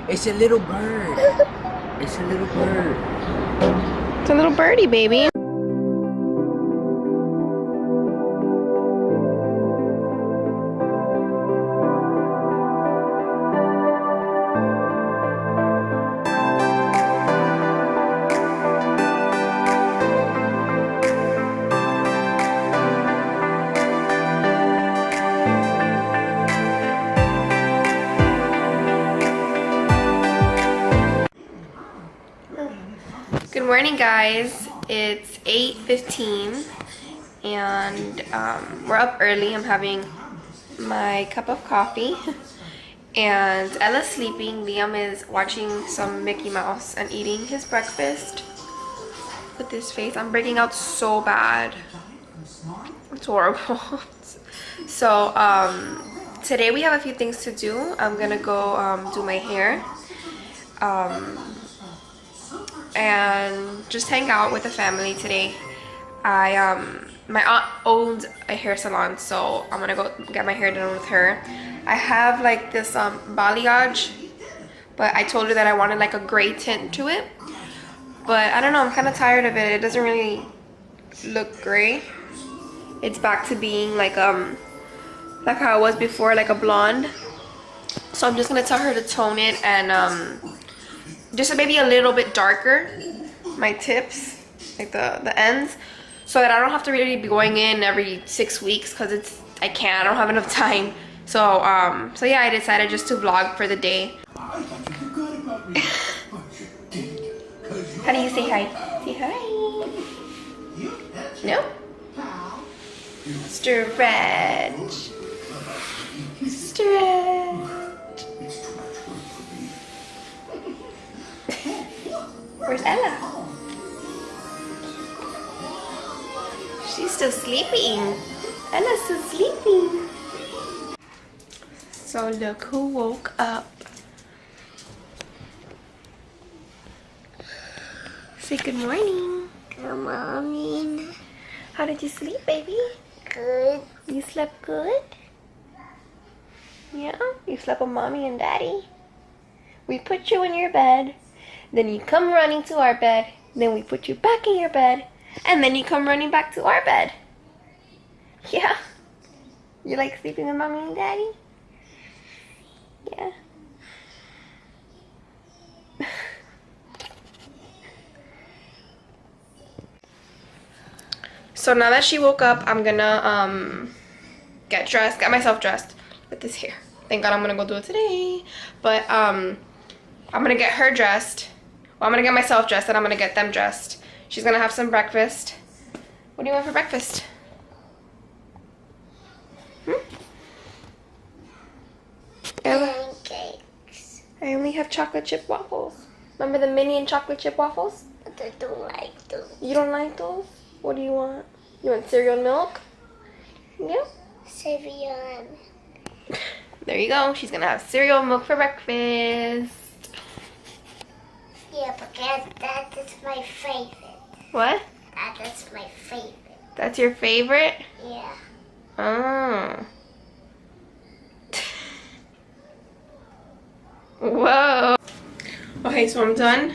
It's a little bird. It's a little bird. It's a little birdie, baby. Good morning, guys. It's 8:15 and we're up early. I'm having my cup of coffee and Ella's sleeping. Liam is watching some Mickey Mouse and eating his breakfast with his face. I'm breaking out so bad. It's horrible. So today we have a few things to do. I'm gonna go do my hair and just hang out with the family today. My aunt owns a hair salon, so I'm gonna go get my hair done with her. I have like this balayage, but I told her that I wanted like a gray tint to it, but I don't know, I'm kind of tired of it. It doesn't really look gray. It's back to being like how it was before, like a blonde. So I'm just gonna tell her to tone it and just maybe a little bit darker, my tips, like the ends, so that I don't have to really be going in every 6 weeks, because I don't have enough time. So so yeah, I decided just to vlog for the day. How do you say hi? Say hi. No? Stretch. Stretch. Where's Ella? She's still sleeping. Ella's still sleeping. So look who woke up. Say good morning. Good morning. How did you sleep, baby? Good. You slept good? Yeah? You slept with mommy and daddy? We put you in your bed. Then you come running to our bed. Then we put you back in your bed. And then you come running back to our bed. Yeah? You like sleeping with mommy and daddy? Yeah. So now that she woke up, I'm gonna get myself dressed with this hair. Thank God I'm gonna go do it today. But I'm gonna get her dressed. Well, I'm gonna get myself dressed and I'm gonna get them dressed. She's gonna have some breakfast. What do you want for breakfast? Pancakes. I only have chocolate chip waffles. Remember the Minion chocolate chip waffles? But I don't like those. You don't like those? What do you want? You want cereal and milk? Yeah. Cereal. There you go. She's gonna have cereal and milk for breakfast. Yeah, because that is my favorite. What? That is my favorite. That's your favorite? Yeah. Oh. Whoa. Okay, so I'm done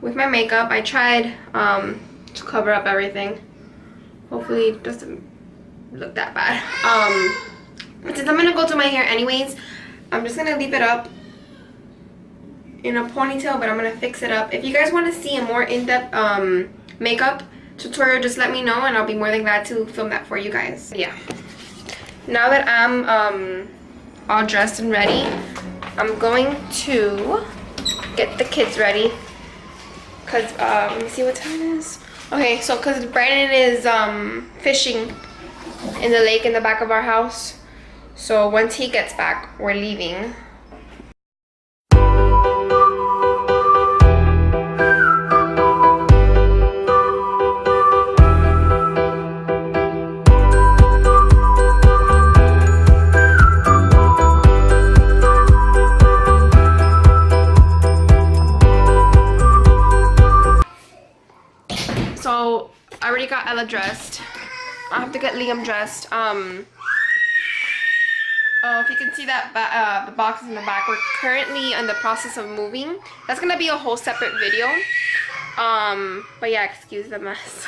with my makeup. I tried to cover up everything. Hopefully it doesn't look that bad. But since I'm gonna go do my hair anyways, I'm just gonna leave it up in a ponytail, but I'm gonna fix it up. If you guys want to see a more in-depth makeup tutorial, just let me know and I'll be more than glad to film that for you guys. Yeah. Now that I'm all dressed and ready, I'm going to get the kids ready, because let me see what time it is. Okay, so because Brandon is fishing in the lake in the back of our house, so once he gets back, we're leaving. So I already got Ella dressed. I have to get Liam dressed. If you can see that the boxes in the back, we're currently in the process of moving. That's gonna be a whole separate video. But yeah, excuse the mess.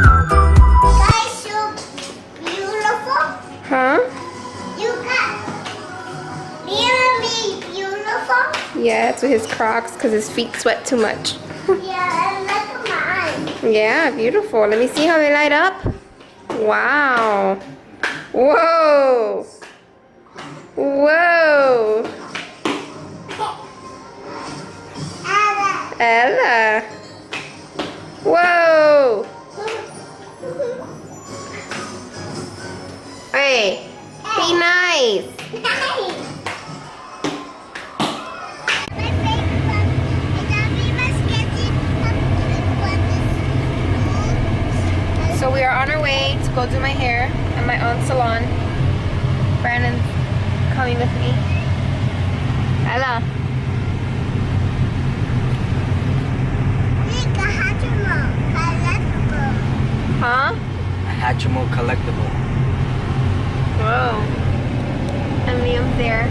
Guys, so beautiful. Huh? You got really beautiful. Yeah, it's with his Crocs because his feet sweat too much. Yeah, and look at mine. Yeah, beautiful. Let me see how they light up. Wow. Whoa. Whoa. Ella. Whoa. Hey, be nice. So we are on our way to go do my hair at my aunt's salon. Brandon's coming with me. Ella. Huh? Hatchimal collectible. Whoa. And Liam's there.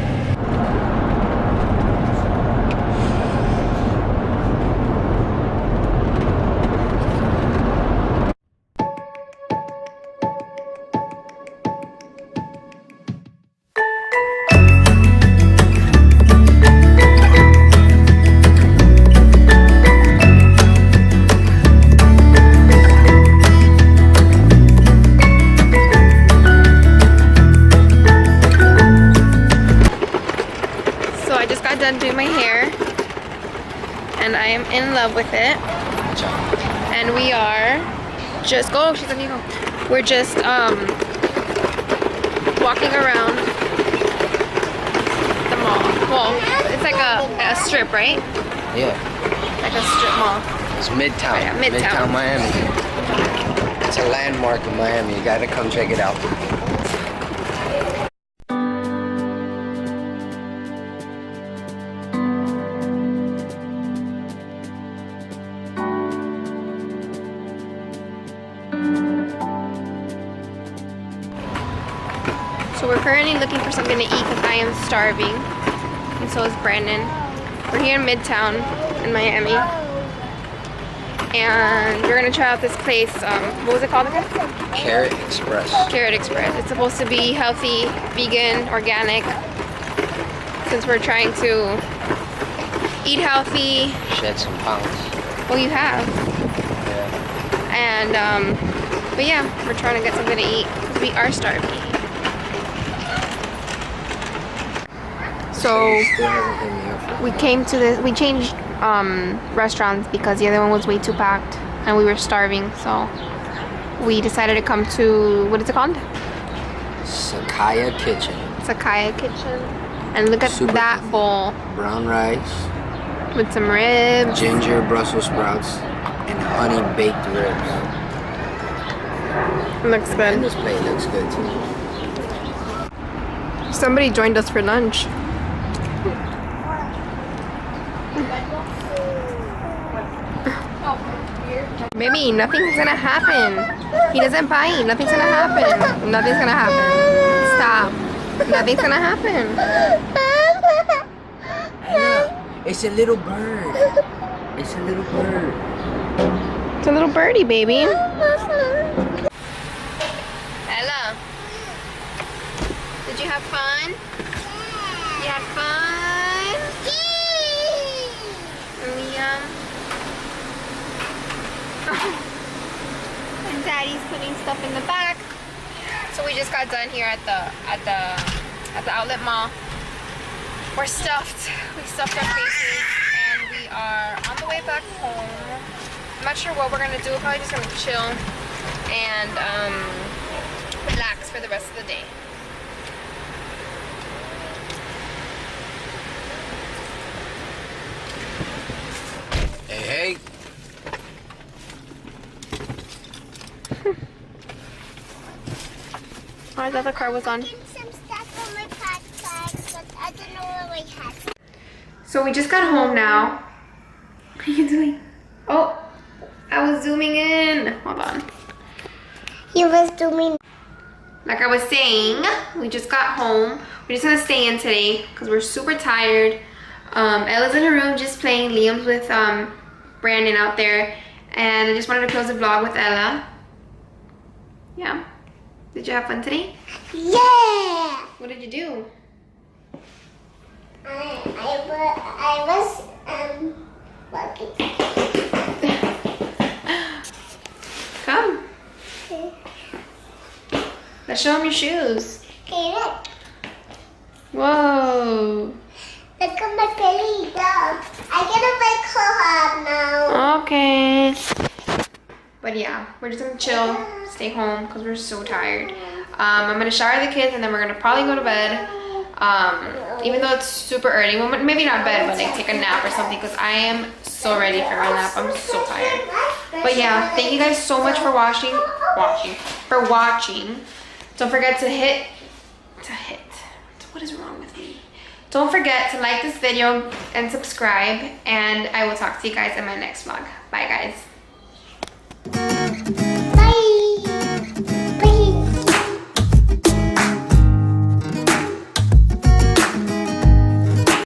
So I just got done doing my hair and I am in love with it. And we are just she's on you go. We're just walking around the mall. Well, it's like a strip, right? Yeah. Like a strip mall. It's Midtown. Yeah, Midtown. Miami. It's a landmark in Miami. You gotta come check it out. So we're currently looking for something to eat because I am starving. And so is Brandon. We're here in Midtown in Miami. And we're gonna try out this place. What was it called again? Carrot Express. Carrot Express. It's supposed to be healthy, vegan, organic. Since we're trying to eat healthy. Shed some pounds. Well, you have. Yeah. And but yeah, we're trying to get something to eat because we are starving. So You still haven't hit me up. we came to this. We changed restaurants because the other one was way too packed and we were starving. So we decided to come to, what is it called? Sakaya Kitchen. Sakaya Kitchen. And look at Super that healthy. bowl Brown rice, with some ribs. ginger Brussels sprouts, and honey baked ribs. Looks And good. this plate looks good too. Somebody joined us for lunch. Baby, nothing's gonna happen. He doesn't bite. Nothing's gonna happen. Nothing's gonna happen. Stop. Nothing's gonna happen. Anna, it's a little bird. It's a little bird. It's a little birdie, baby. Ella, did you have fun? You had fun? Liam. And Daddy's putting stuff in the back. So we just got done here at the outlet mall. We're stuffed. We stuffed our faces and we are on the way back home. I'm not sure what we're gonna do. We're probably just gonna chill and relax for the rest of the day. Hey, hey. Oh, I thought the car was on. Get some stuff on my backpack, but I don't know what I have. So we just got home now. What are you doing? Oh, I was zooming in. Hold on. You was doing. Like I was saying, we just got home. We're just gonna stay in today because we're super tired. Ella's in her room just playing. Liam's with Brandon out there. And I just wanted to close the vlog with Ella. Yeah. Did you have fun today? Yeah. What did you do? I was working. Come. Let's show them your shoes. Okay, look. Whoa. Look at my belly dog. I gotta make her up now. Okay. But yeah, we're just gonna chill, stay home because we're so tired. I'm gonna shower the kids and then we're gonna probably go to bed. Even though it's super early, well, maybe not bed, but like take a nap or something because I am so ready for my nap. I'm so tired. But yeah, thank you guys so much for watching. Don't forget to hit. What is wrong with me? Don't forget to like this video and subscribe, and I will talk to you guys in my next vlog. Bye guys.